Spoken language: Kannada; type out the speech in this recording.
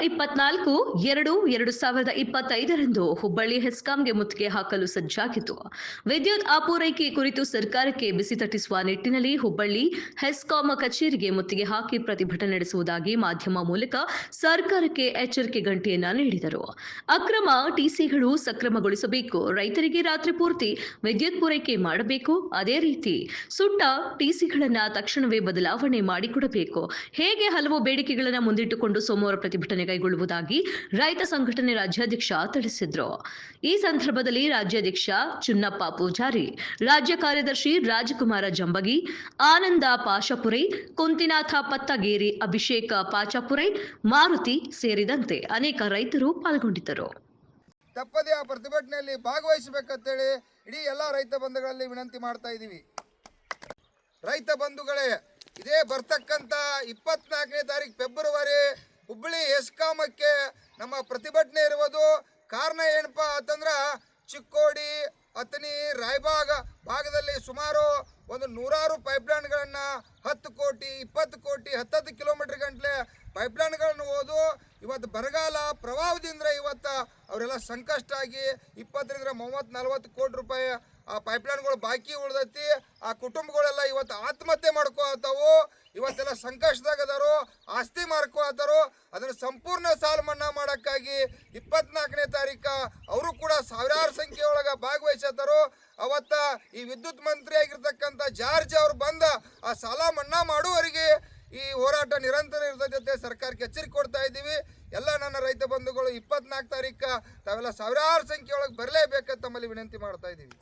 24/2/2025 ಹುಬ್ಬಳ್ಳಿ ಹೆಸ್ಕಾಂಗೆ ಮುತ್ತಿಗೆ ಹಾಕಲು ಸಜ್ಜಾಗಿತ್ತು. ವಿದ್ಯುತ್ ಅಪೂರೈಕೆ ಕುರಿತು ಸರ್ಕಾರಕ್ಕೆ ಬಿಸಿ ತಟ್ಟಿಸುವ ನಿಟ್ಟಿನಲ್ಲಿ ಹುಬ್ಬಳ್ಳಿ ಹೆಸ್ಕಾಂ ಕಚೇರಿಗೆ ಮುತ್ತಿಗೆ ಹಾಕಿ ಪ್ರತಿಭಟನೆ ನಡೆಸುವುದಾಗಿ ಮಾಧ್ಯಮ ಮೂಲಕ ಸರ್ಕಾರಕ್ಕೆ ಎಚ್ಚರಿಕೆ ಗಂಟೆಯನ್ನ ನೀಡಿದರು. ಅಕ್ರಮ ಟಿಸಿಗಳು ಸಕ್ರಮಗೊಳಿಸಬೇಕು, ರೈತರಿಗೆ ರಾತ್ರಿ ಪೂರ್ತಿ ವಿದ್ಯುತ್ ಪೂರೈಕೆ ಮಾಡಬೇಕು, ಅದೇ ರೀತಿ ಸುಟ್ಟ ಟಿಸಿಗಳನ್ನ ತಕ್ಷಣವೇ ಬದಲಾವಣೆ ಮಾಡಿಕೊಡಬೇಕು. ಹೇಗೆ ಹಲವು ಬೇಡಿಕೆಗಳನ್ನು ಮುಂದಿಟ್ಟುಕೊಂಡು ಸೋಮವಾರ ಪ್ರತಿಭಟನೆ ಕೈಗೊಳ್ಳುವುದಾಗಿ ರೈತ ಸಂಘಟನೆ ರಾಜ್ಯಾಧ್ಯಕ್ಷ ತಿಳಿಸಿದ್ರು. ಈ ಸಂದರ್ಭದಲ್ಲಿ ರಾಜ್ಯಾಧ್ಯಕ್ಷ ಚುನ್ನಪ್ಪ ಪೂಜಾರಿ, ರಾಜ್ಯ ಕಾರ್ಯದರ್ಶಿ ರಾಜಕುಮಾರ ಜಂಬಗಿ, ಆನಂದ ಪಾಶಪುರೈ, ಕುಂತಿನಾಥ ಪತ್ತಗೇರಿ, ಅಭಿಷೇಕ ಪಾಚಾಪುರೈ, ಮಾರುತಿ ಸೇರಿದಂತೆ ಅನೇಕ ರೈತರು ಪಾಲ್ಗೊಂಡಿದ್ದರು. ತಪ್ಪದೇ ಆ ಪ್ರತಿಭಟನೆಯಲ್ಲಿ ಭಾಗವಹಿಸಬೇಕಂತೇಳಿ ಇಡೀ ಎಲ್ಲ ರೈತ ಬಂಧುಗಳಲ್ಲಿ ವಿನಂತಿ ಮಾಡ್ತಾ ಇದ್ದೀವಿ. ರೈತ ಬಂಧುಗಳೇ, ಇದೇ ಬರ್ತಕ್ಕಂಥ 24ನೇ ತಾರೀಕು ಫೆಬ್ರವರಿ ಹುಬ್ಬಳ್ಳಿ ಹೆಸ್ಕಾಮಕ್ಕೆ ನಮ್ಮ ಪ್ರತಿಭಟನೆ ಇರುವುದು. ಕಾರಣ ಏನಪ್ಪಾ ಅಂತಂದ್ರೆ, ಚಿಕ್ಕೋಡಿ, ಅತನಿ, ರಾಯಬಾಗ ಭಾಗದಲ್ಲಿ ಸುಮಾರು ಒಂದು 100 ಪೈಪ್ಲೈನ್ಗಳನ್ನು 10 ಕೋಟಿ 20 ಕೋಟಿ 10 ಕಿಲೋಮೀಟರ್ ಗಂಟಲೆ ಪೈಪ್ಲೈನ್ಗಳನ್ನು ಹೋದು ಇವತ್ತು ಬರಗಾಲ ಪ್ರವಾಹದಿಂದ ಇವತ್ತು ಅವರೆಲ್ಲ ಸಂಕಷ್ಟ ಆಗಿ 20ರಿಂದ 30-40 ಕೋಟಿ ರೂಪಾಯಿ ಆ ಪೈಪ್ಲೈನ್ಗಳು ಬಾಕಿ ಉಳಿದೈತಿ. ಆ ಕುಟುಂಬಗಳೆಲ್ಲ ಇವತ್ತು ಆತ್ಮಹತ್ಯೆ ಮಾಡ್ಕೋತಾವು. ಇವತ್ತೆಲ್ಲ ಸಂಕಷ್ಟದಾಗದಾರು, ಆಸ್ತಿ ಮಾರ್ಕೋತಾರು. ಅದನ್ನು ಸಂಪೂರ್ಣ ಸಾಲ ಮನ್ನಾ ಮಾಡೋಕ್ಕಾಗಿ 24ನೇ ತಾರೀಕು ಅವರು ಕೂಡ ಸಾವಿರಾರು ಸಂಖ್ಯೆ ಒಳಗೆ ಭಾಗವಹಿಸತ್ತಾರು. ಅವತ್ತ ಈ ವಿದ್ಯುತ್ ಮಂತ್ರಿ ಆಗಿರ್ತಕ್ಕಂಥ ಜಾರ್ಜ್ ಅವರು ಬಂದ ಆ ಸಾಲ ಮನ್ನಾ ಮಾಡುವವರಿಗೆ ಈ ಹೋರಾಟ ನಿರಂತರ ಇರ್ತೈತೆ ಸರ್ಕಾರಕ್ಕೆ ಎಚ್ಚರಿಕೆ ಕೊಡ್ತಾ ಇದ್ದೀವಿ. ಎಲ್ಲ ನನ್ನ ರೈತ ಬಂಧುಗಳು 24 ತಾರೀಕು ತಾವೆಲ್ಲ ಸಾವಿರಾರು ಸಂಖ್ಯೆ ಒಳಗೆ ಬರಲೇಬೇಕಂತ ತಮ್ಮಲ್ಲಿ ವಿನಂತಿ ಮಾಡ್ತಾ ಇದ್ದೀವಿ.